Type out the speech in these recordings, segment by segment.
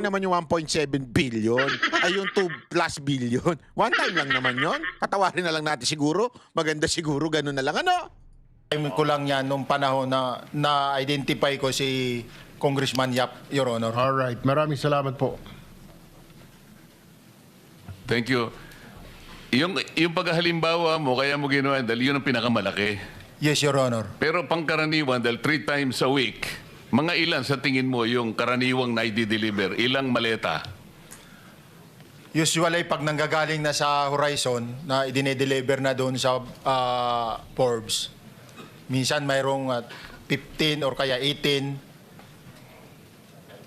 naman yung 1.7 billion. Ay yung 2 plus billion. One time lang naman yon. Patawarin na lang natin siguro. Maganda siguro, ganun na lang. Ano? Time ko lang yan nung panahon na na-identify ko si Congressman Yap, Your Honor. All right. Maraming salamat po. Thank you. Yung paghalimbawa mo, kaya mo ginawa, dahil yun ang pinakamalaki. Yes, Your Honor. Pero pangkaraniwan, dahil 3 times a week, mga ilan sa tingin mo yung karaniwang na i-deliver? Ilang maleta? Usually, pag nanggagaling na sa Horizon, na idine-deliver na doon sa Forbes, minsan mayroong 15 or kaya 18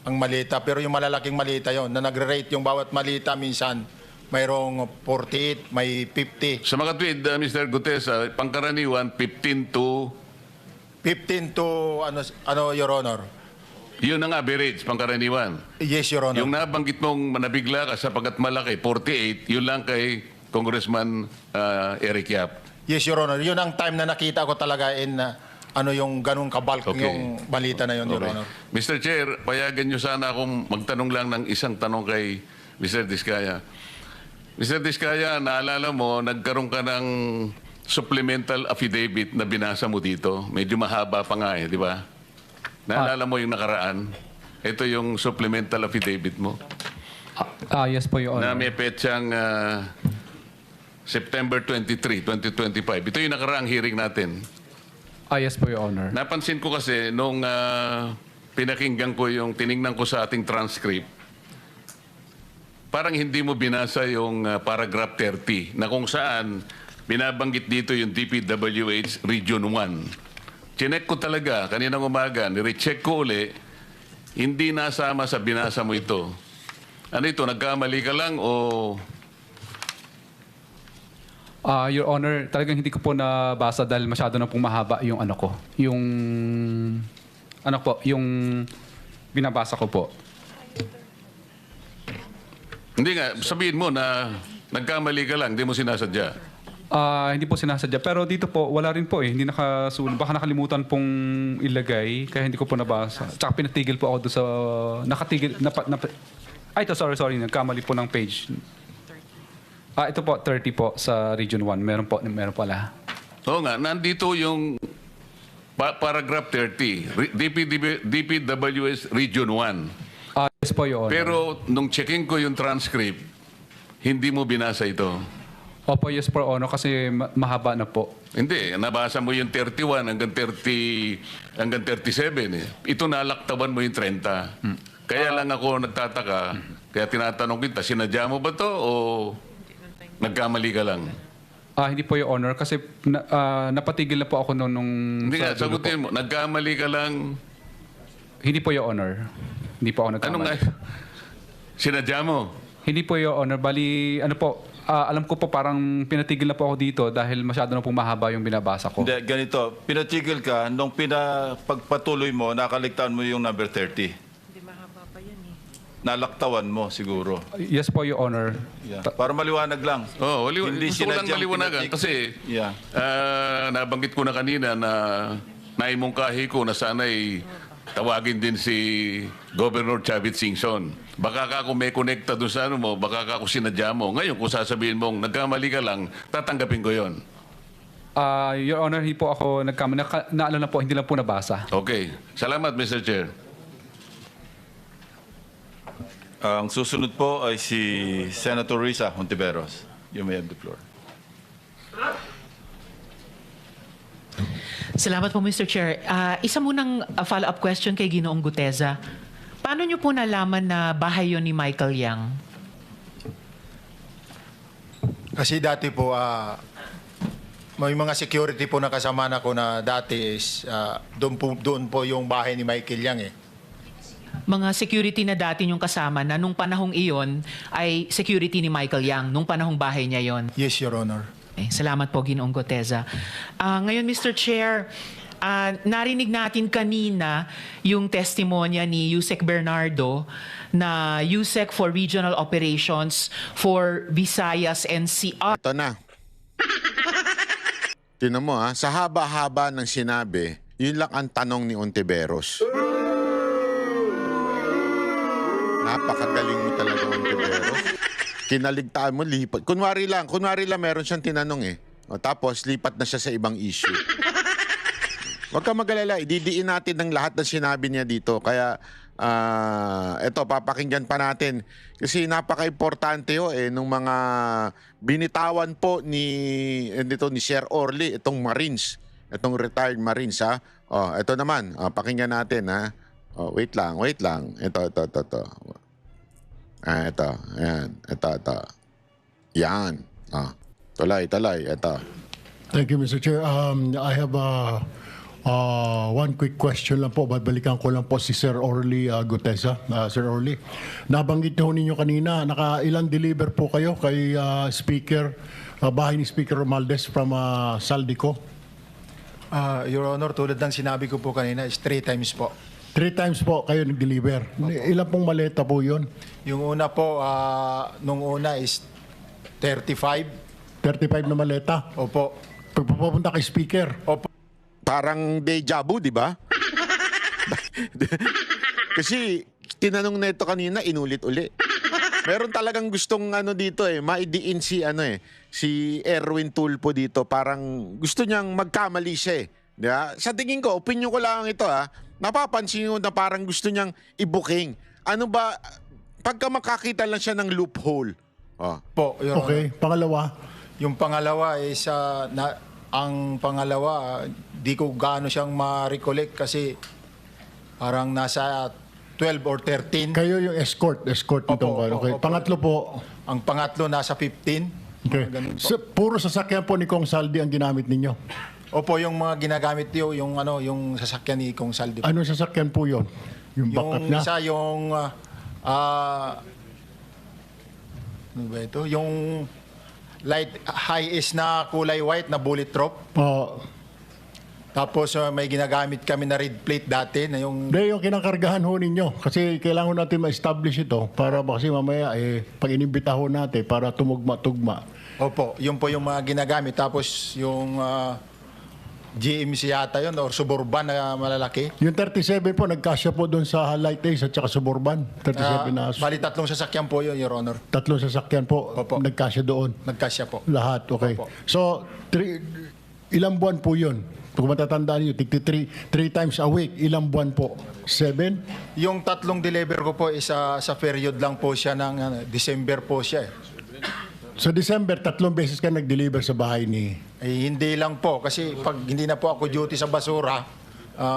ang malita. Pero yung malalaking malita yon na nagre-rate yung bawat malita, minsan mayroong 48, may 50. Sa mga tweet, Mr. Gutes, pangkaraniwan, 15 to... 15 to, Your Honor? Yun ang average, pangkaraniwan. Yes, Your Honor. Yung nabanggit mong nabigla ka sapagat malaki, 48, yun lang kay Congressman Eric Yap. Yes, Your Honor. Yun ang time na nakita ko talaga in yung ganung kabalk yung balita na yun, Your Honor. Mr. Chair, payagan nyo sana akong magtanong lang ng isang tanong kay Mr. Diskaya. Mr. Diskaya, naalala mo, nagkaroon ka ng supplemental affidavit na binasa mo dito. Medyo mahaba pa nga di ba? Naalala mo yung nakaraan? Ito yung supplemental affidavit mo. Yes po, Your Na Honor. may petsang September 23, 2025. Ito yung nakaraang hearing natin. Yes po, Your Honor. Napansin ko kasi nung pinakinggan ko yung tiningnan ko sa ating transcript, parang hindi mo binasa yung paragraph 30 na kung saan binabanggit dito yung DPWH Region 1. Chinek ko talaga kaninang umaga, nirecheck ko uli, hindi nasama sa binasa mo ito. Ano ito, nagkamali ka lang o... Your Honor, talagang hindi ko po nabasa dahil masyado na pong mahaba yung ano ko. Yung binabasa ko po. Hindi nga, sabihin mo na nagkamali ka lang, hindi mo sinasadya. Hindi po sinasadya. Pero dito po, wala rin po eh. Hindi nakasulat. Baka nakalimutan pong ilagay, kaya hindi ko po nabasa. Tsaka pinatigil po ako doon sa... Nakatigil... ito, sorry. Nagkamali po ng page. Ito po, 30 po sa Region 1. Meron pala. Oo nga, nandito yung paragraph 30, DPWS Region 1. Yes po, Your Honor. Pero nung checking ko yung transcript, hindi mo binasa ito. Opo, yes po, Your Honor, kasi mahaba na po. Hindi, nabasa mo yung 31 hanggang 37. Eh. Ito nalaktawan mo yung 30. Kaya lang ako nagtataka, kaya tinatanong kita, sinadya mo ba to o nagkamali ka lang? Hindi po, Your Honor, kasi napatigil na po ako nung Hindi nga, sa dulo po. sagutin mo, nagkamali ka lang. Hindi po, Your Honor. Hindi po ako nagkamali. Anong nga? Sinadya mo? Hindi po, Your Honor. Bali, alam ko po parang pinatigil na po ako dito dahil masyado na po mahaba yung binabasa ko. Hindi, ganito. Pinatigil ka, nung pagpatuloy mo, nakaligtaan mo yung number 30. Hindi mahaba pa yan eh. Nalaktawan mo siguro. Yes po, Your Honor. Yeah. Para maliwanag lang. Oo, Hindi gusto ko lang sinadyang maliwanagan pinatigil. kasi Yeah. nabanggit ko na kanina na naimungkahi ko na sana'y tawagin din si Governor Chavit Singson. Baka ka kung may connecta doon sa ano mo, baka ka kung sinadya mo. Ngayon, kung sasabihin mong nagkamali ka lang, tatanggapin ko yon. Your Honor, hindi po ako nagkamali. Naalala po, hindi lang po nabasa. Okay. Salamat, Mr. Chair. Ang susunod po ay si Senator Risa Hontiveros. You may have the floor. Salamat po, Mr. Chair. Isa munang follow-up question kay Ginoong Guteza. Paano niyo po nalaman na bahay yun ni Michael Yang? Kasi dati po, may mga security po na kasama na ko na dati is doon po yung bahay ni Michael Yang eh. Mga security na dati yung kasama na nung panahong iyon ay security ni Michael Yang, nung panahong bahay niya yon. Yes, Your Honor. Salamat po, Ginoong Guteza. Ngayon, Mr. Chair, narinig natin kanina yung testimonya ni Yusek Bernardo na Yusek for Regional Operations for Visayas NCR. Ito na. Tinan mo sa haba-haba ng sinabi, yun lang ang tanong ni Ontiveros. Napakagaling mo talaga, Ontiveros. Kinaligtaan mo, lipat. Kunwari lang meron siyang tinanong eh. O, tapos, lipat na siya sa ibang issue. Huwag ka mag-alala, ididiin natin ng lahat ng sinabi niya dito. Kaya, eto, papakinggan pa natin. Kasi napaka-importante nung mga binitawan po ni Sir Orly, itong Marines, itong retired Marines, ha? O, eto naman, pakinggan natin, ha? Oh, wait lang. Ito. Ito. Ayan. Ito. Yan. Tuloy. Ito. Thank you, Mr. Chair. I have one quick question lang po. Babalikan ko lang po si Sir Orly Gutesa. Sir Orly, nabanggit ho ninyo kanina, nakailang deliver po kayo kay Speaker, bahay ni Speaker Romualdez from Saldico? Your Honor, tulad ng sinabi ko po kanina is 3 times po. 3 times po kayo nag-deliver. Ilan pong maleta po yun? Yung una po, nung una is 35. 35 na maleta. Opo. Pagpapunta kay Speaker. Opo. Parang deja vu, di ba? Kasi tinanong na ito kanina, inulit-uli. Meron talagang gustong dito maidiin si Erwin Tulfo dito. Parang gusto niyang magkamali siya eh. Diba? Sa tingin ko, opinion ko lang ito napapansin ko na parang gusto niyang i-booking. Ano ba, pagka makakita lang siya ng loophole. Po, Your Honor. Okay, pangalawa. Yung pangalawa is, ang pangalawa, di ko gaano siyang ma-recollect kasi parang nasa 12 or 13. Kayo yung escort nitong Opo, okay. opo. Pangatlo po. Ang pangatlo nasa 15. Okay. Ganun po. Puro sasakyan po ni Kong Saldi ang ginamit ninyo. Opo, yung mga ginagamit yung sasakyan ni Kong Saldi. Anong sasakyan po yun? Yung backup Yung na? isa ano ba ito? Yung high-is na kulay white na bullet drop. Tapos may ginagamit kami na red plate dati na yung Hindi, yung kinakargahan ho ninyo. Kasi kailangan natin ma-establish ito para kasi mamaya pag inimbita ho natin para tumugma-tugma. Opo, yun po yung mga ginagamit. Tapos yung GMC yata yun or Suburban na malalaki. Yung 37 po, nagkasya po doon sa Light Ace at saka Suburban. 37 na Bali 3 sasakyan po yun, Your Honor. 3 sasakyan po, Opo. nagkasya doon. Nagkasya po. Lahat, okay. Opo. So, ilang buwan po yun? Kung matatandaan nyo, 3 times a week, ilang buwan po? 7? Yung 3 deliver ko po is sa period lang po siya ng December po siya eh. Sa December, 3 beses ka nag-deliver sa bahay ni... Hindi lang po kasi pag hindi na po ako duty sa basura,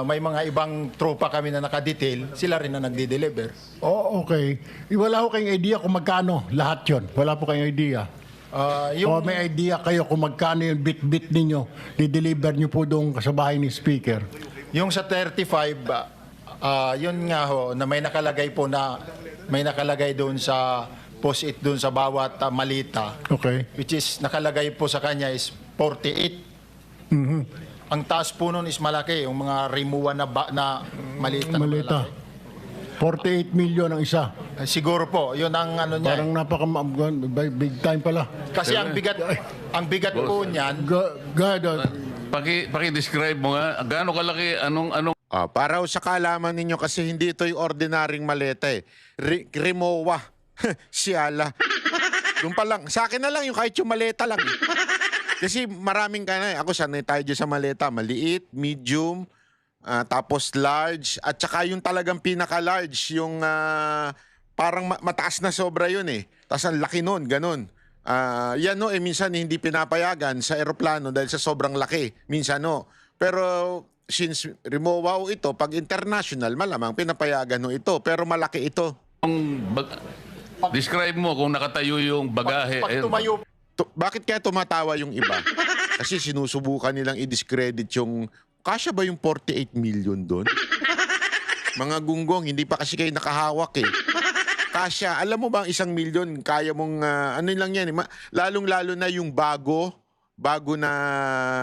may mga ibang tropa kami na nakadetail, sila rin na nagde-deliver. Oh, okay. Wala ko kayong idea kung magkano lahat yon. Wala po kayong idea. O may idea kayo kung magkano yung bit-bit ninyo, di-deliver nyo po doon sa bahay ni Speaker. Yung sa 35, yun nga ho, na may nakalagay po na, may nakalagay doon sa post-it doon sa bawat malita. Okay. Which is, nakalagay po sa kanya is 48. Ang taas po nun is malaki, yung mga rimuan na malita. na Malita. malaki. 48 million ang isa. Siguro po, yun ang ano niya. Parang big time pala. Kasi ang bigat po niyan, Paki-describe mo nga, gaano kalaki, anong Para sa kaalaman ninyo kasi hindi ito yung ordinaryong maleta eh. Rimowa. Siyala. Yung pa lang. Sa akin na lang yung kahit yung maleta lang. Kasi maraming ako sanay tayo dyan sa maleta. Maliit, medium, tapos large, at saka yung talagang pinaka-large, yung parang mataas na sobra yun eh. Tapos ang laki nun, ganun. Yan minsan hindi pinapayagan sa eroplano dahil sa sobrang laki. Minsan Pero since Rimowa ito, pag international, malamang pinapayagan ito. Pero malaki ito. describe mo kung nakatayo yung bagahe. pag tumayo Bakit kaya tumatawa yung iba? Kasi sinusubukan nilang i-discredit yung... Kasya ba yung 48 million doon? Mga gunggong, hindi pa kasi kayo nakahawak eh. Kasya, alam mo ba ang 1 million, kaya mong... ano lang yan, lalong-lalo na yung bago na...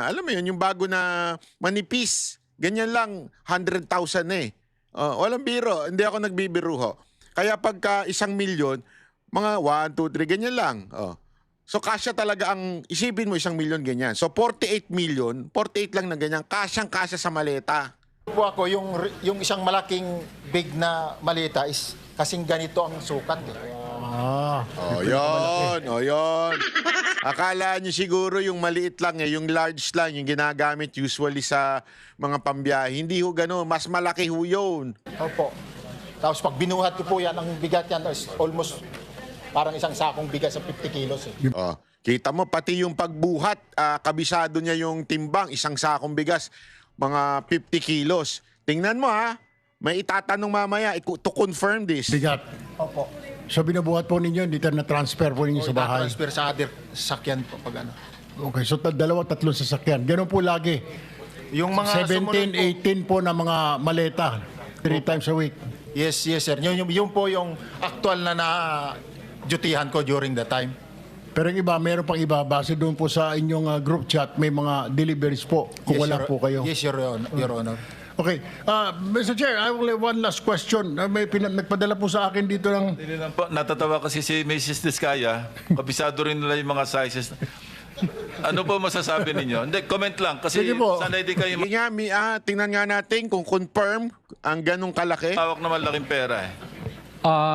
Alam mo yun, yung bago na manipis. Ganyan lang, 100,000 eh. Walang biro, hindi ako nagbibiro ho. Kaya pagka 1 million, mga 1, 2, 3, ganyan lang. So kasya talaga ang, isipin mo 1 million ganyan. So 48 million, 48 lang na ganyan, kasyang-kasya sa maleta. po ako, yung isang malaking big na malita is kasing ganito ang sukat. O yun. Akala nyo siguro yung maliit lang yung large lang, yung ginagamit usually sa mga pambiyahe. Hindi ho gano'n, mas malaki ho yun. Opo. Tapos pag binuhat ko po yan, ang bigat yan is almost parang isang sakong bigas sa 50 kilos. Oh, kita mo, pati yung pagbuhat, kabisado niya yung timbang, isang sakong bigas, mga 50 kilos. Tingnan mo ha, may itatanong mamaya to confirm this. Bigat. Opo. So binubuhat po ninyo, dito na-transfer po ninyo sa bahay. Transfer sa other sakyan po pag ano. Okay, so dalawa, tatlong sasakyan. Ganun po lagi. Yung mga 17, 18 po na mga maleta. 3 times a week. Yes, sir. Yun po yung actual na dutihan ko during the time. Pero yung iba, meron pang iba. Base doon po sa inyong group chat, may mga deliveries po. Kung wala po kayo. Yes, Your Honor. Okay. Mr. Chair, I will have one last question. May nagpadala po sa akin dito ng... Hindi lang po, natatawa kasi si Mrs. Diskaya, kabisado rin nila yung mga sizes. Ano po masasabi ninyo? Hindi, comment lang kasi Sige po. sanay din kayo Sige nga, tingnan nga natin kung confirm ang ganong kalaki. hawak na malaking pera eh.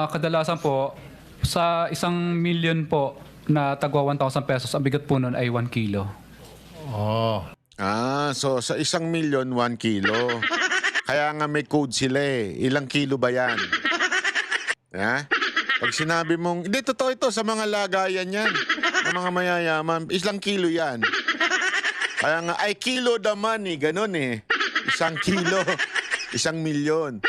Kadalasan po, sa 1 million po na tagwa 1,000 pesos, ang bigat po nun ay 1 kilo. So sa 1 million, 1 kilo. Kaya nga may code sila eh. Ilang kilo ba yan? Ha? Pag sinabi mong, hindi, totoo ito sa mga lagayan yan. Sa mga mayayaman, 1 kilo yan. Kaya nga, I kilo the money. Ganon eh. 1 kilo. 1 milyon.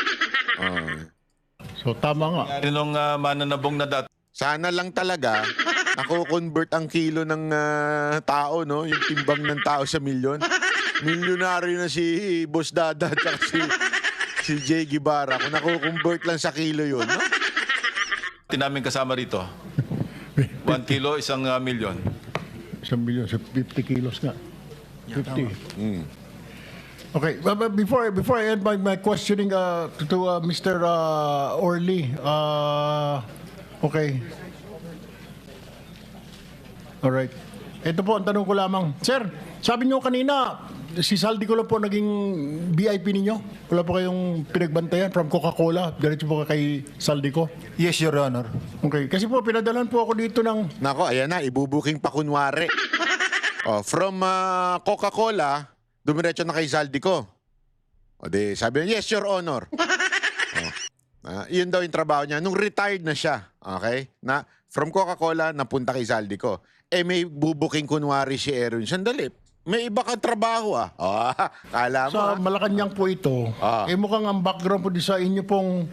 So tama nga. Yari nung mananabong na dati. Sana lang talaga nako-convert ang kilo ng tao, no? Yung timbang ng tao sa milyon. Milyonaryo na si Boss Dada at si Jay Guevara. Kung nako-convert lang sa kilo yun, no? Namin kasama rito. 1 kilo, 1 milyon. 1 million, so 50 kilos nga. 50. Okay, but before I end my questioning to Mr. Orly, okay. All right. Ito po ang tanong ko lamang. Sir, sabi niyo kanina, si Saldi ko lang po naging VIP ninyo. Wala po kayong pinagbantayan from Coca-Cola. Ganito po kay Saldi ko. Yes, Your Honor. Okay, kasi po pinadalan po ako dito ng... Nako, ayan na, ibubuking pa kunwari. From Coca-Cola, dumiretso na kay Zaldico. O di, sabi niya, yes, Your Honor. Yun daw yung trabaho niya. Nung retired na siya, okay? Na from Coca-Cola, napunta kay Zaldico. May bubuking kunwari si Erwin. Sandali, may iba kang trabaho kala mo Sa Malacanang po ito, mukhang ang background po di sa inyo pong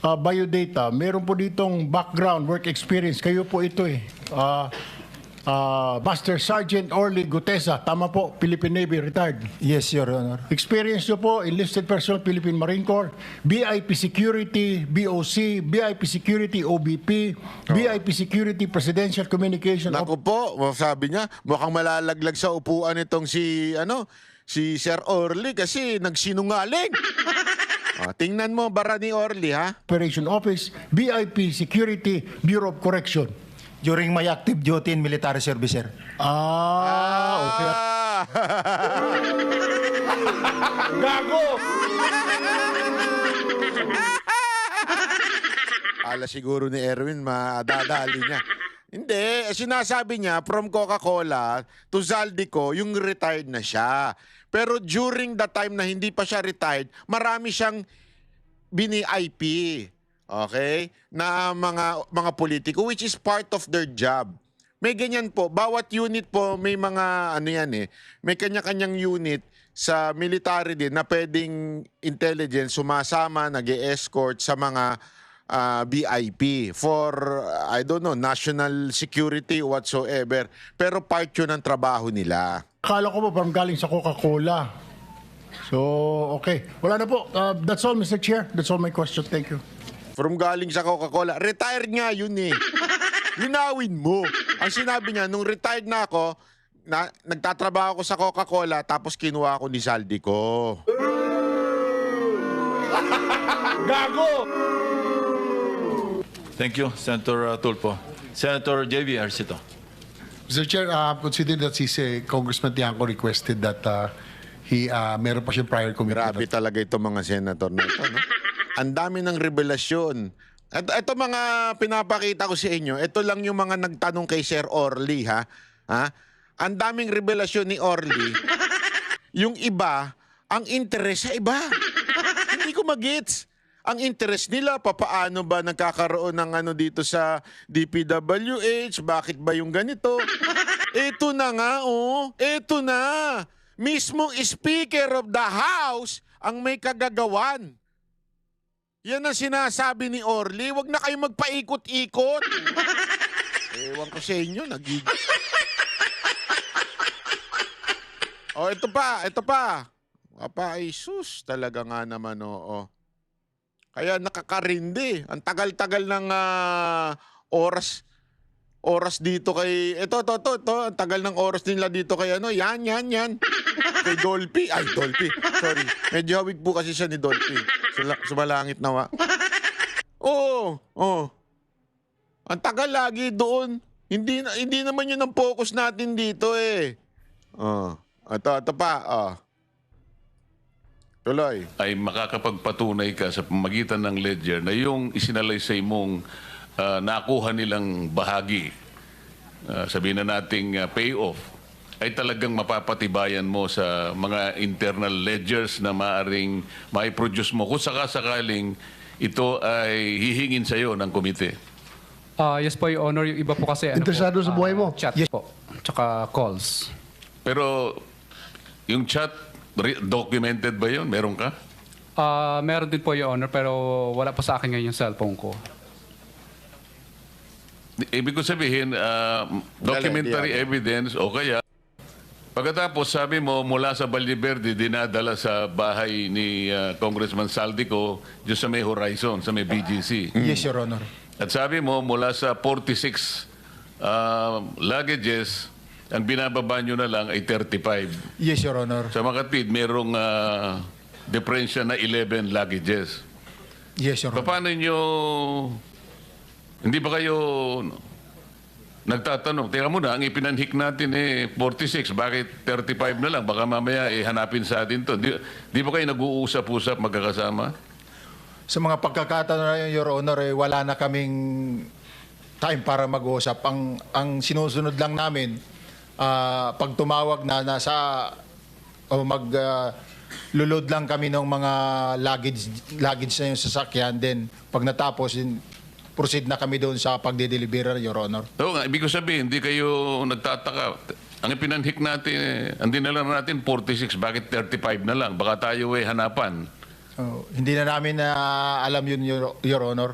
biodata, meron po ditong background, work experience. Kayo po ito Master Sergeant Orly Gutesa, tama po, Philippine Navy, retired. Yes, Your Honor. Experience nyo po, enlisted personnel, Philippine Marine Corps, BIP Security, BOC, BIP Security, OBP, BIP Security, Presidential Communication. Naku po, sabi niya, mukhang malalaglag sa upuan itong si Sir Orly kasi nagsinungaling. Tingnan mo, bara ni Orly, ha? Operation Office, BIP Security, Bureau of Correction. During my active duty in military service, sir. Okay. Gago! Ala siguro ni Erwin, madadali niya. Hindi, sinasabi niya, from Coca-Cola to Zaldico, yung retired na siya. Pero during the time na hindi pa siya retired, marami siyang bini-IP. Okay? Na mga politiko, which is part of their job. May ganyan po. Bawat unit po, may mga, may kanya-kanyang unit sa military din na pwedeng intelligence sumasama, nag-escort sa mga BIP for, I don't know, national security whatsoever. Pero part yun ng trabaho nila. Akala ko po parang galing sa Coca-Cola. So, okay. Wala na po. That's all, Mr. Chair. That's all my question. Thank you. From galing sa Coca-Cola. Retired nga yun eh. Linawin mo. Ang sinabi niya, nung retired na ako, nagtatrabaho ko sa Coca-Cola tapos kinuha ko ni Zaldico. Gago! Thank you, Senator Tulfo. Senator J.B. Arcito. Mr. Chair, consider that si Congressman Tiangco requested that meron pa siyang prior commitment. Grabe talaga itong mga senator na ito, no? Ang dami ng revelasyon. Ito mga pinapakita ko sa inyo, ito lang yung mga nagtanong kay Sir Orly, ha? Ang daming revelasyon ni Orly. Yung iba, ang interest sa iba. Hindi ko magets. Ang interest nila, papaano ba nagkakaroon ng ano dito sa DPWH? Bakit ba yung ganito? Ito na nga, oh. Ito na. Mismong Speaker of the House ang may kagagawan. Yan ang sinasabi ni Orly. Huwag na kayo magpaikot-ikot. Ewan ko sa inyo, Oh, ito pa. Papa, ay sus, talaga nga naman, oo. Kaya nakakarindi. Ang tagal-tagal ng oras dito kay... Ito. Ang tagal ng oras nila dito kay ano. Yan. Kay Dolphy. Ay, Dolphy. Sorry. Medyo hawig po kasi siya ni Dolphy. Sumalangit nawa. Oo. Ang tagal lagi doon. Hindi naman yun ang focus natin dito eh. Ito pa. Tuloy. Ay makakapagpatunay ka sa pamagitan ng ledger na yung isinalaysay mong nakuha nilang bahagi, sabihin na nating payoff, ay talagang mapapatibayan mo sa mga internal ledgers na maaring mai-produce mo kung sakasakaling ito ay hihingin sa iyo ng komite. Yes po, Your Honor. Yung iba po kasi... Interesado sa buhay mo? Chat po. Tsaka calls. Pero yung chat, documented ba yun? Meron ka? Meron din po, Your Honor, pero wala pa sa akin ngayon yung cellphone ko. Ibig ko sabihin, documentary evidence o kaya pagkatapos sabi mo mula sa Valle Verde dinadala sa bahay ni Congressman Saldico dyan sa may Horizon, sa may BGC. Yes, Your Honor. At sabi mo mula sa 46 luggages, ang binababa nyo na lang ay 35. Yes, Your Honor. Sa Makatwid, merong differential na 11 luggages. Yes, Your Honor. Paano nyo, hindi ba kayo nagtatanong, teka muna, ang ipinanhik natin 46, bakit 35 na lang? Baka mamaya hanapin sa atin to. Di ba kayo nag-uusap-usap magkakasama? Sa mga pagkakataon na yun, Your Honor, wala na kaming time para mag-uusap. Ang sinusunod lang namin, pag tumawag na nasa lulod lang kami ng mga luggage na yung sasakyan, then pag natapos, proceed na kami doon sa pagde-deliver, Your Honor. Oo nga, ibig ko sabihin, hindi kayo nagtataka. Ang ipinanhik natin, ang dinala natin 46, bakit 35 na lang? Baka tayo hanapan. Hindi na namin alam yun, Your Honor.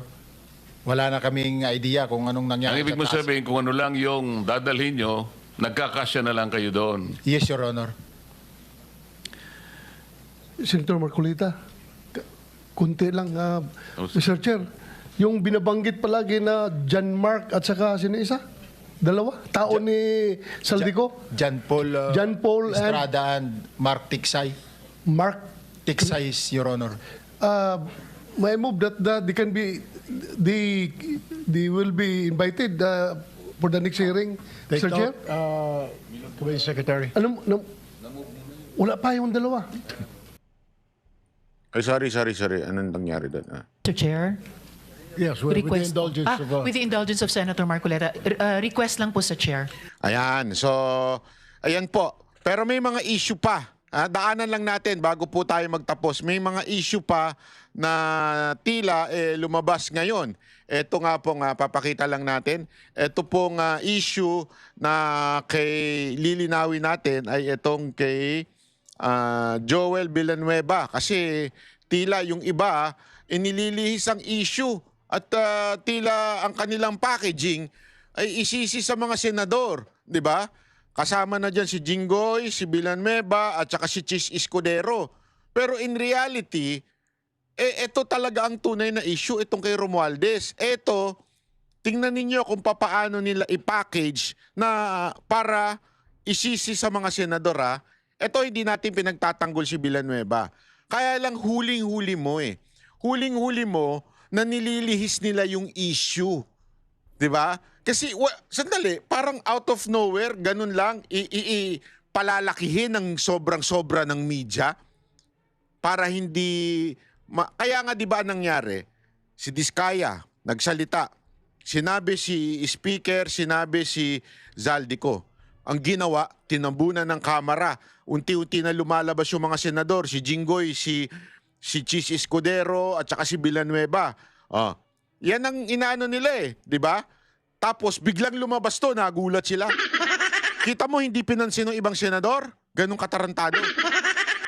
Wala na kaming idea kung anong nangyari. Ang ibig mo sa taas. sabihin, kung ano lang yung dadalhin nyo, nagkakasya na lang kayo doon. Yes, Your Honor. Senator Marcolita, kunti lang, Mr. Chair. Yung binabanggit palagi na John Mark at saka sino isa? Dalawa? Tao ni Saldico? John Paul Estrada and Mark Tiksay. Mark Tiksay, Your Honor. May move that they can be, they will be invited for the next hearing, Take Mr. Chair? out, Committee Secretary. Wala pa yung dalawa. Ay, sorry. Anong nangyari doon? Mr. Chair? Yes, with the Request. indulgence of... With the indulgence of Senator Marcoleta, request lang po sa Chair. Ayan. So, ayan po. Pero may mga issue pa. Daanan lang natin bago po tayo magtapos. May mga issue pa na tila lumabas ngayon. Ito nga pong papakita lang natin. Ito pong issue na lilinawin natin ay itong kay Joel Villanueva. Kasi tila yung iba inililihis ang issue at tila ang kanilang packaging ay isisi sa mga senador. 'Di ba? Kasama na dyan si Jinggoy, si Villanueva, at saka si Chis Escudero. Pero in reality, ito talaga ang tunay na issue, itong kay Romualdez. Ito, tingnan ninyo kung paano nila i-package na para isisi sa mga senador. Ito hindi natin pinagtatanggol si Villanueva. Kaya lang huling-huli mo Huling-huli mo na nililihis nila yung issue. 'Di ba? Kasi sandali, parang out of nowhere, ganun lang, palalakihin ng sobrang-sobra ng media para hindi... Kaya nga di ba nangyari? Si Diskaya, nagsalita. Sinabi si Speaker, sinabi si Zaldico. Ang ginawa, tinambunan ng kamera. Unti-unti na lumalabas yung mga senador, si Jinggoy, si Chis Escudero at saka si Villanueva. Yan ang inaano nila eh, di ba? Tapos biglang lumabas to, nagulat sila. Kita mo hindi pinansin ng ibang senador? Ganong katarantado.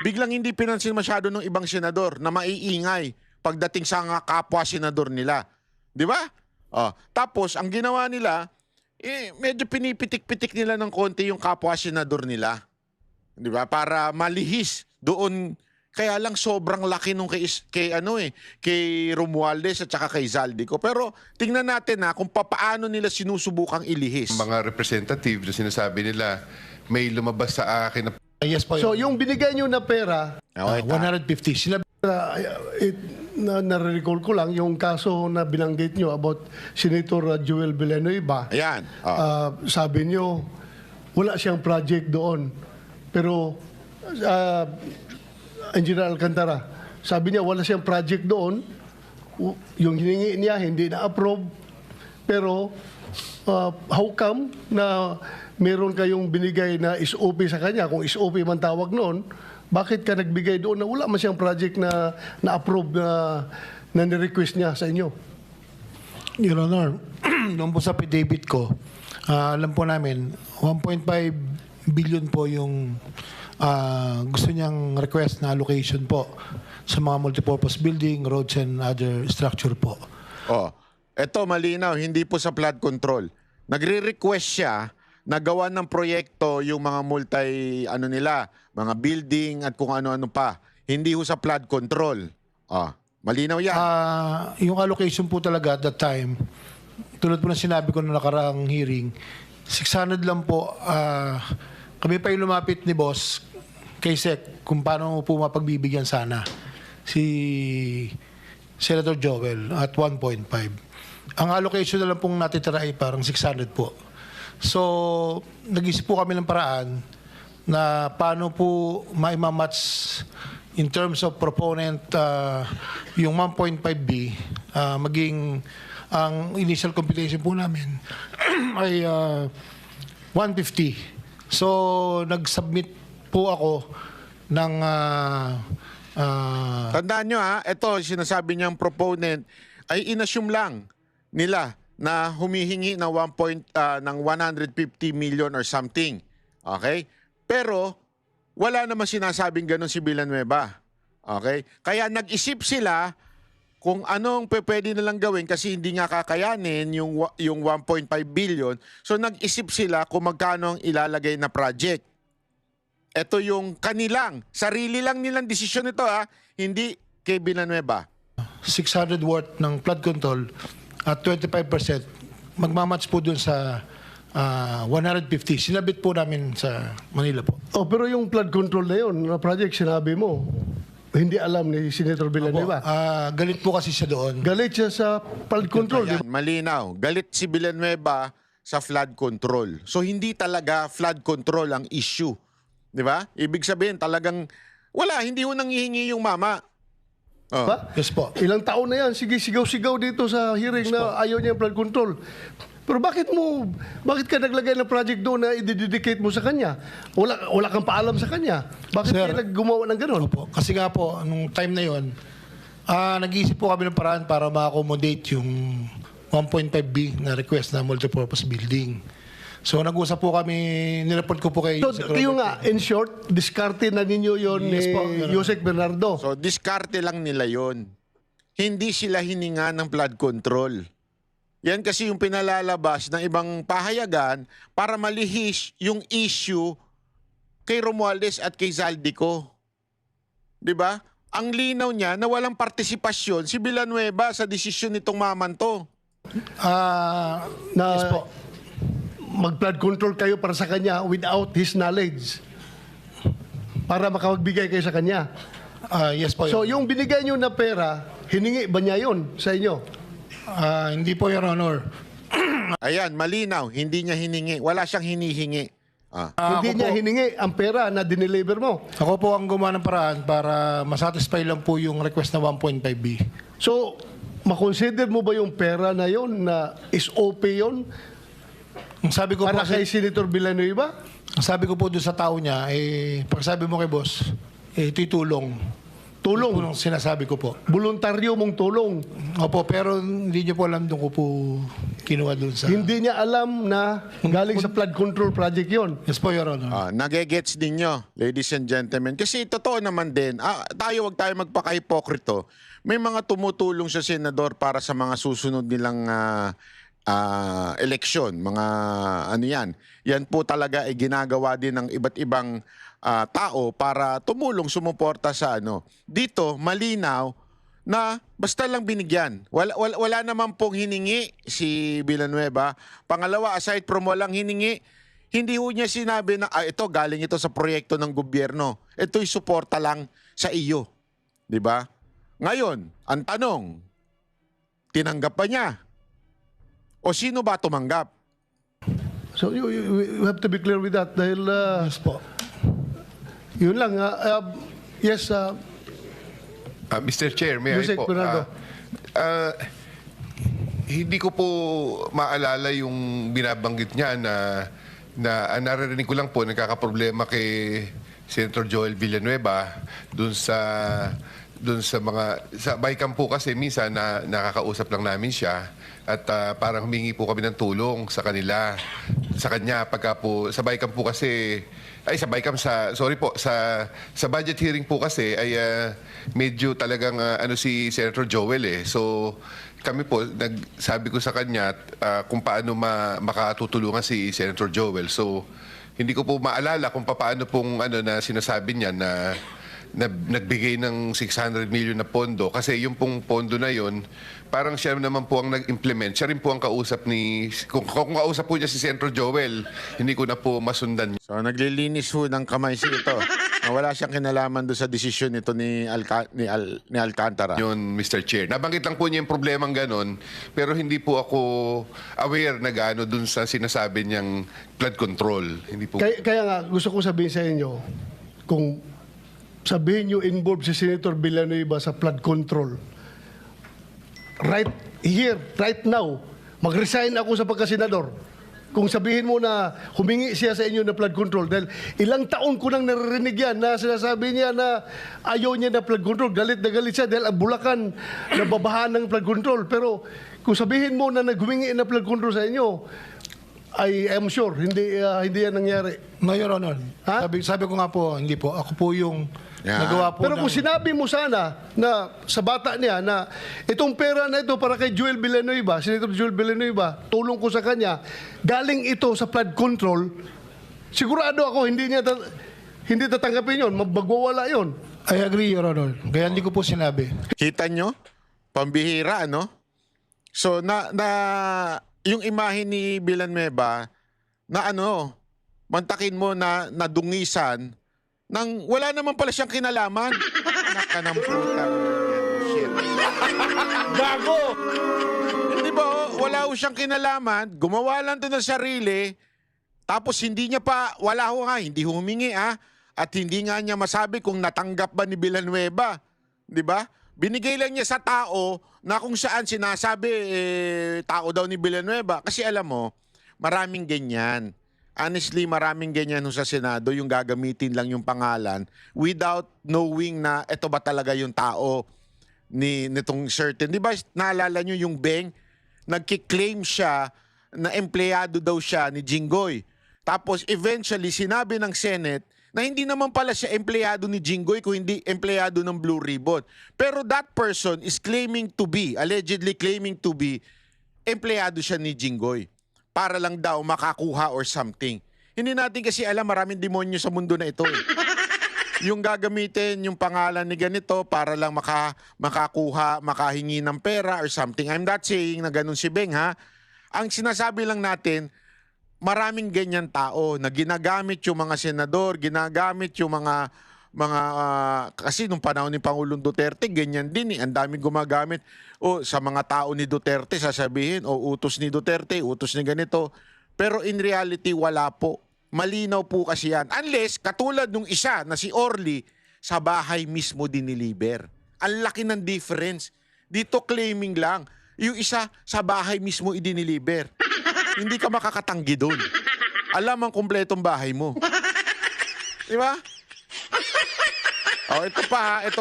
Biglang hindi pinansin masyado ng ibang senador na maiingay pagdating sa nga kapwa senador nila. Di ba? Tapos ang ginawa nila, medyo pinipitik-pitik nila ng konti yung kapwa senador nila. Di ba? Para malihis doon. Kaya lang sobrang laki nung kay Romualdez at saka kay Zaldico. Pero tingnan natin kung paano nila sinusubukang ilihis. Mga representative na sinasabi nila, may lumabas sa akin na Yes po. So yung binigay nyo na pera, 150. Sinabi nare-recall ko lang yung kaso na binanggit nyo about Senator Joel Villanueva. Ayan. Sabi nyo, wala siyang project doon. Pero Engineer Alcantara, sabi niya wala siyang project doon. Yung hiningi niya hindi na-approve. Pero how come na meron kayong binigay na SOP sa kanya? Kung SOP man tawag noon, bakit ka nagbigay doon na wala man siyang project na na-approve na ni-request niya sa inyo? Your Honor, noong po sa affidavit ko, alam po namin, 1.5 billion po yung gusto niyang request na allocation po sa mga multipurpose building, roads, and other structure po. Eto malinaw, hindi po sa flood control. Nagre-request siya na gawa ng proyekto yung mga mga building at kung ano-ano pa. Hindi ho sa flood control. Malinaw yan. Yung allocation po talaga at that time, tulad po na sinabi ko na nakaraang hearing, 600 lang po. Kami pa yung lumapit ni boss kay Sec kung paano po mapagbibigyan sana si Senator Joel at 1.5. Ang allocation na lang pong natitira ay parang 600 po. So, nag-isip po kami ng paraan na paano po maimamatch in terms of proponent yung 1.5B maging ang initial computation po namin ay 150. So, nag-submit po ako ng Tandaan nyo ito sinasabi niyang proponent ay inassume lang nila na humihingi ng 150 million or something. Okay? Pero wala naman sinasabing ganun si Villanueva. Okay? Kaya nag-isip sila kung anong pwede nilang gawin kasi hindi nga kakayanin yung 1.5 billion. So nag-isip sila kung magkano ang ilalagay na project. Ito yung sarili lang nilang desisyon ito hindi kay Villanueva. 600 worth ng flood control at 25% magmamatch po dun sa 150. Sinabit po namin sa Manila po. Pero yung flood control na yun, na project sinabi mo, hindi alam ni Senator Villanueva. Galit po kasi siya doon. Galit siya sa flood control. Ayan, malinaw. Galit si Villanueva sa flood control. So hindi talaga flood control ang issue. Di ba? Ibig sabihin talagang hindi ho nanghihingi yung mama. Ba? Yes po. Ilang taon na yan, sige sigaw-sigaw dito sa hearing na ayaw niya flood control. Pero bakit ka naglagay ng project doon na i-dedicate mo sa kanya? Wala kang paalam sa kanya. Bakit Sir, kayo gumawa ng gano'n? Opo. Kasi nga po, nung time na yon, nag-iisip po kami ng paraan para ma-accommodate yung 1.5B na request na multipurpose building. So nag-usap po kami, nireport ko po kay... So, yung in short, diskarte na ninyo yon Yes po, ni Yusek Bernardo. So diskarte lang nila yon. Hindi sila hininga ng flood control. Yan kasi yung pinalalabas ng ibang pahayagan para malihis yung issue kay Romualdez at kay Zaldico. 'Di ba? Ang linaw niya na walang partisipasyon si Villanueva sa desisyon nitong maman to. Yes po. Mag-flood control kayo para sa kanya without his knowledge. Para makapagbigay kayo sa kanya. Yes po. So, yung binigay nyo na pera, hiningi ba niya yun sa inyo? Hindi po, Your Honor. Ayan, malinaw. Hindi niya hiningi. Wala siyang hinihingi. Hindi niya hiningi ang pera na dineliver mo. Ako po ang gumawa ng paraan para masatisfy lang po yung request na 1.5B. So, makonsider mo ba yung pera na yon na is OP yon Ang sabi ko po, para kay Senator Villanueva? ang sabi ko po doon sa tao niya, pagsabi mo kay boss, ito'y tulong. Tulong. Tulong sinasabi ko po. Voluntaryo mong tulong. Opo, pero hindi niyo po alam doon ko po kinuha doon sa... Hindi niya alam na galing sa flood control project yon. Yes po, Your Honor. Nagegets ninyo, ladies and gentlemen. Kasi totoo naman din, wag tayo magpaka-hipokrito. May mga tumutulong sa senador para sa mga susunod nilang eleksyon. Mga ano yan. Yan po talaga ay ginagawa din ng iba't ibang tao para tumulong, sumuporta sa ano. Dito, malinaw na basta lang binigyan. Wala naman pong hiningi si Villanueva. Pangalawa, aside from walang hiningi, hindi ho niya sinabi na ito galing ito sa proyekto ng gobyerno. Ito'y suporta lang sa iyo. 'Di ba? Ngayon, ang tanong, tinanggap ba niya? O sino ba tumanggap? So you have to be clear with that dahil Yes po. yun lang. Yes, Mr. Chair, may I Yusek po? Bernardo. Hindi ko po maalala yung binabanggit niya na naririnig ko lang po nagkakaproblema kay Senator Joel Villanueva dun sa Baykam po kasi minsan na nakakausap lang namin siya at parang humingi po kami ng tulong sa kanya pagka po sa Baykam po kasi sa budget hearing po kasi ay medyo talagang si Senator Joel so kami po nagsabi ko sa kanya kung paano makatutulungan si Senator Joel. So hindi ko po maalala kung paano pong na sinasabi niya na nagbigay ng 600 million na pondo kasi yung pong pondo na yon parang siya naman po ang nag-implement. Siya rin po ang kausap kung kausap po niya si Senator Joel, hindi ko na po masundan. So naglilinis ho ng kamay si ito. Wala siyang kinalaman doon sa desisyon nito ni Alcantara. Yun, Mr. Chair. Nabanggit lang po niya yung problemang ganon, pero hindi po ako aware na gaano dun sa sinasabi niyang flood control. Hindi po. Kaya nga, gusto ko sabihin sa inyo, kung sabihin nyo involved si Senator Villanueva sa flood control, right here, right now, mag-resign ako sa pagkasenador. Kung sabihin mo na humingi siya sa inyo na flood control, dahil ilang taon ko nang naririnig yan na sinasabi niya na ayaw niya na flood control, galit na galit siya dahil ang Bulacan nababahan ng flood control. Pero kung sabihin mo na naghumingi na flood control sa inyo, I am sure hindi yan nangyari. No, Your Honor. Ha? Sabi ko nga po, hindi po. Ako po yung nagawa po Pero kung sinabi mo sana na sa bata niya na itong pera na ito para kay Joel Villanueva, Senator Joel Villanueva, tulong ko sa kanya, galing ito sa flood control, sigurado ako hindi tatanggapin yun, magwawala yun. I agree, Your Honor. Kaya hindi ko po sinabi. Kita nyo? Pambihira, no? So, yung imahe ni Villanueva na mantakin mo na nadungisan nang wala naman pala siyang kinalaman. Anak ka ng puta. Shit. Gago! Hindi ba, wala ho siyang kinalaman, gumawa lang to ng sarili, tapos hindi niya pa, hindi humingi at hindi nga niya masabi kung natanggap ba ni Villanueva. Di ba? Binigay lang niya sa tao na kung saan sinasabi tao daw ni Villanueva. Kasi alam mo, maraming ganyan. Honestly, maraming ganyan sa Senado, yung gagamitin lang yung pangalan without knowing na ito ba talaga yung tao nitong certain. Di ba naalala nyo yung Beng? Nagkiklaim siya na empleyado daw siya ni Jinggoy. Tapos eventually sinabi ng Senate na hindi naman pala siya empleyado ni Jinggoy kung hindi empleyado ng Blue Ribbon. Pero that person is allegedly claiming to be, empleyado siya ni Jinggoy para lang daw makakuha or something. Hindi natin kasi alam, maraming demonyo sa mundo na ito. Yung gagamitin yung pangalan ni ganito para lang makakuha, makahingi ng pera or something. I'm not saying na ganun si Beng, ha? Ang sinasabi lang natin, maraming ganyan tao na ginagamit yung mga senador, ginagamit yung mga kasi nung panahon ni Pangulong Duterte, ganyan din ang daming gumagamit. Sa mga tao ni Duterte, sasabihin, utos ni Duterte, utos ni ganito. Pero in reality, wala po. Malinaw po kasi yan. Unless, katulad nung isa na si Orly, sa bahay mismo diniliber. Ang laki ng difference. Dito claiming lang. Yung isa, sa bahay mismo idiniliver. Hindi ka makakatanggi doon. Alam ang kumpletong bahay mo. Di ba? Oh, ito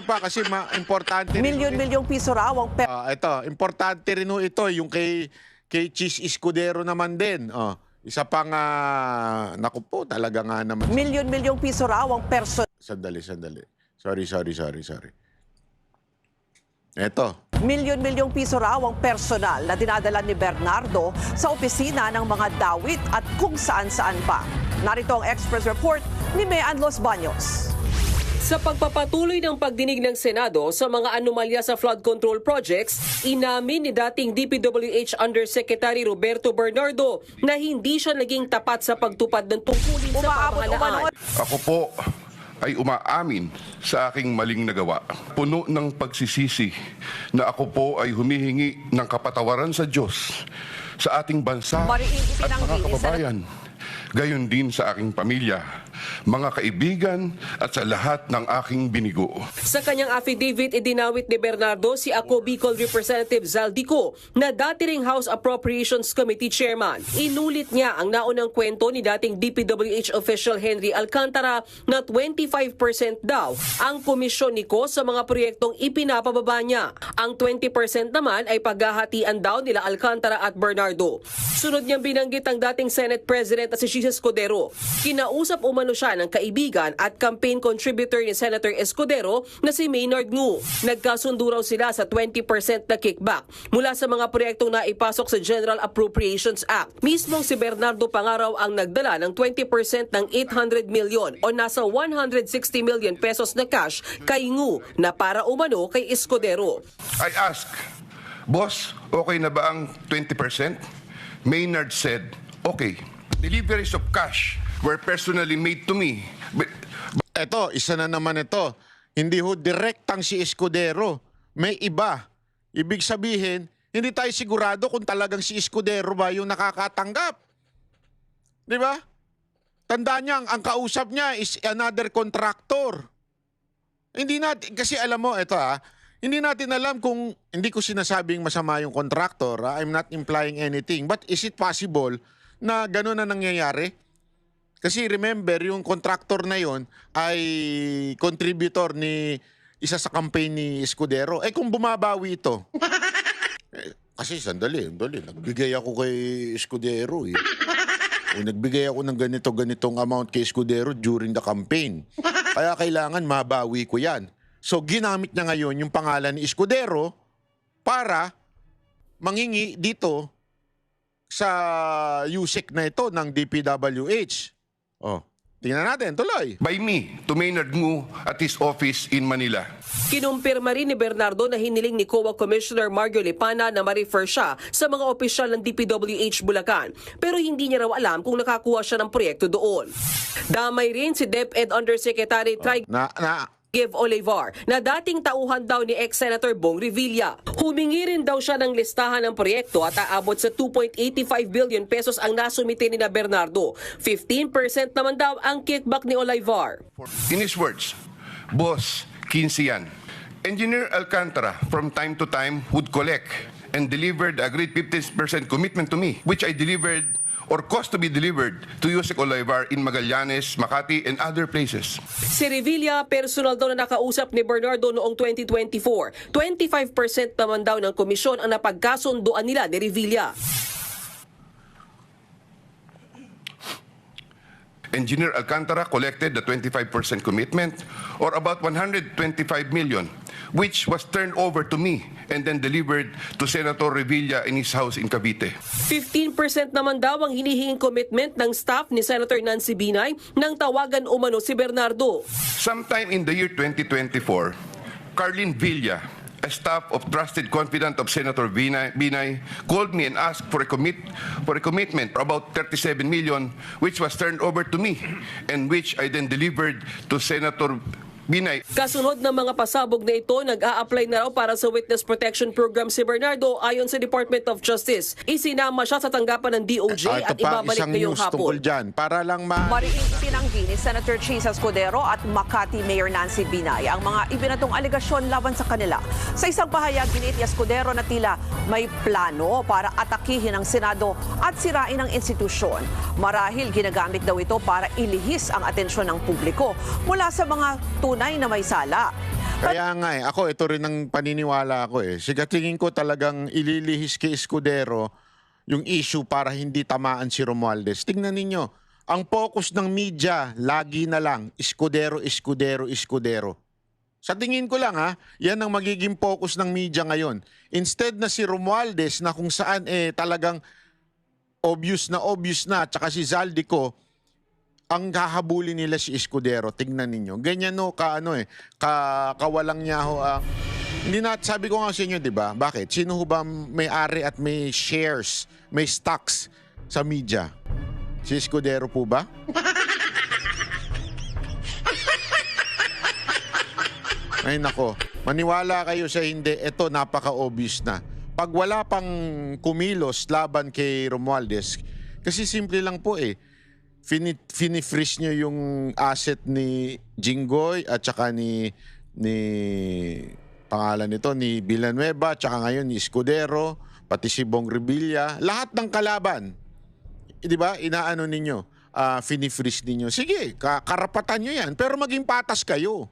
pa kasi importante. Milyon-milyong piso raw ang Ito, importante rin ho ito, yung kay Cheese Escudero naman din. Oh, isa pang, naku po, talaga nga naman. milyon-milyong piso raw ang Sandali. Sorry. Ito. milyon-milyong piso raw ang personal na dinadala ni Bernardo sa opisina ng mga dawit at kung saan-saan pa. Narito ang Express Report ni Mean Los Baños. Sa pagpapatuloy ng pagdinig ng Senado sa mga anomalya sa flood control projects, inamin ni dating DPWH Undersecretary Roberto Bernardo na hindi siya naging tapat sa pagtupad ng tungkulin sa pamahalaan. Ako po ay umaamin sa aking maling nagawa. Puno ng pagsisisi na ako po ay humihingi ng kapatawaran sa Diyos, sa ating bansa at mga kababayan. Gayon din sa aking pamilya, mga kaibigan at sa lahat ng aking binigo. Sa kanyang affidavit, idinawit ni Bernardo si Ako Bicol Representative Zaldico na dati ring House Appropriations Committee Chairman. Inulit niya ang naunang kwento ni dating DPWH official Henry Alcantara na 25% daw ang komisyon ni Ko sa mga proyektong ipinapababa niya. Ang 20% naman ay paghahatian daw nila Alcantara at Bernardo. Sunod niyang binanggit ang dating Senate President na si Cheese Escudero. Kinausap umano siya ng kaibigan at campaign contributor ni Senator Escudero na si Maynard Ngu. Nagkasundo raw sila sa 20% na kickback mula sa mga proyektong naipasok sa General Appropriations Act. Mismong si Bernardo Pangaraw ang nagdala ng 20% ng 800 million o nasa 160 million pesos na cash kay Ngu na para umano kay Escudero. I ask, Boss, okay na ba ang 20%? Maynard said, okay. Deliveries of cash were personally made to me. Ito, isa na naman ito. Hindi ho direktang si Escudero. May iba. Ibig sabihin, hindi tayo sigurado kung talagang si Escudero ba yung nakakatanggap. Di ba? Tandaan niya, ang kausap niya is another contractor. Hindi natin, kasi alam mo, ito hindi natin alam kung, hindi ko sinasabing masama yung contractor. I'm not implying anything. But is it possible na gano'n na nangyayari? Kasi remember, yung contractor na yon ay contributor ni isa sa campaign ni Escudero. Kung bumabawi ito, kasi sandali, nagbigay ako kay Escudero. Nagbigay ako ng ganitong amount kay Escudero during the campaign. Kaya kailangan mabawi ko yan. So ginamit niya ngayon yung pangalan ni Escudero para mangingi dito sa USEC na ito ng DPWH. Tingnan natin, tuloy. By me, to Maynard Ngu at his office in Manila. Kinumpirma rin ni Bernardo na hiniling ni COA Commissioner Mario Lipana na ma-refer siya sa mga opisyal ng DPWH Bulacan. Pero hindi niya raw alam kung nakakuha siya ng proyekto doon. Damay rin si DepEd Undersecretary Give Olivar na dating tauhan daw ni ex-Senator Bong Revilla. Humingi rin daw siya ng listahan ng proyekto at aabot sa 2.85 billion pesos ang nasumite ni na Bernardo. 15% naman daw ang kickback ni Olivar. In his words, Boss, 15 yan. Engineer Alcantara from time to time would collect and deliver the agreed 15% commitment to me, which I delivered or cost to be delivered to Yusek Olivar in Magallanes, Makati, and other places. Si Revilla, personal daw na nakausap ni Bernardo noong 2024. 25% naman daw ng komisyon ang napagkasunduan nila ni Revilla. Engineer Alcantara collected the 25% commitment, or about 125 million, which was turned over to me and then delivered to Senator Revilla in his house in Cavite. 15% naman daw ang hinihinging commitment ng staff ni Senator Nancy Binay nang tawagan umano si Bernardo. Sometime in the year 2024, Carlin Villa, a staff of trusted confidant of Senator Binay, called me and asked for a commitment for about 37 million, which was turned over to me and which I then delivered to Senator Binay. Kasunod ng mga pasabog na ito, nag-a-apply na raw para sa Witness Protection Program si Bernardo ayon sa Department of Justice. Isinama siya sa tanggapan ng DOJ at ito pa, ibabalik isang ngayong news tungkol hapon. dyan. Para lang Mariing tinanggi ni Senator Chisa Escudero at Makati Mayor Nancy Binay ang mga ibinatong aligasyon laban sa kanila. Sa isang pahayag, ginit ni Escudero na tila may plano para atakihin ang Senado at sirain ang institusyon. Marahil ginagamit daw ito para ilihis ang atensyon ng publiko mula sa mga tunay na may sala. Kaya nga ako ito rin ang paniniwala ko tingin ko talagang ililihis kay Escudero yung issue para hindi tamaan si Romualdez. Tingnan ninyo, ang focus ng media lagi na lang Escudero, Escudero, Escudero. Sa tingin ko lang yan ang magiging focus ng media ngayon. Instead na si Romualdez na kung saan talagang obvious na tsaka si Zaldico, ang hahabulin nila si Escudero. Tingnan ninyo. Ganyan kawalang niya hindi na, sabi ko nga sa inyo, di ba? Bakit? Sino ho ba may-ari at may shares, may stocks sa media? Si Escudero po ba? Ay nako, maniwala kayo sa hindi, ito napaka-obvious na. Pag wala pang kumilos laban kay Romualdez, kasi simple lang po finifreeze nyo yung asset ni Jinggoy at saka ni pangalan nito, ni Villanueva, at saka ngayon ni Escudero, pati si Bong Revilla, lahat ng kalaban, di ba, inaano ninyo, finifreeze ninyo. Sige, karapatan nyo yan, pero maging patas kayo.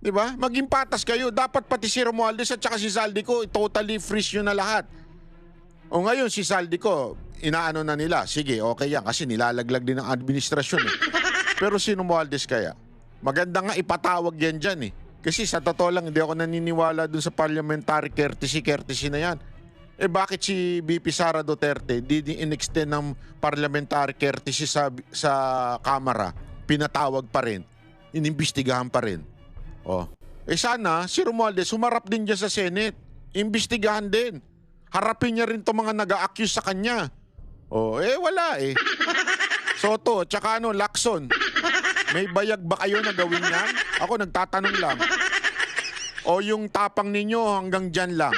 Di ba? Maging patas kayo. Dapat pati si Romualdez at saka si Zaldico, totally freeze nyo na lahat. O ngayon, si Zaldico, inaano na nila. Sige, okay yan. Kasi nilalaglag din ng administrasyon. Pero si Romualdez kaya? Maganda nga ipatawag yan dyan . Kasi sa totoo lang, hindi ako naniniwala dun sa parliamentary courtesy na yan. Bakit si VP Sara Duterte di in-extend ng parliamentary courtesy sa Kamara? Pinatawag pa rin. Inimbestigahan pa rin. Sana si Romualdez humarap din dyan sa Senate. Imbestigahan din. Harapin niya rin itong mga nag-a-accuse sa kanya. Wala Soto, tsaka Lacson. May bayag ba kayo na gawin yan? Ako nagtatanong lang. O yung tapang ninyo hanggang dyan lang?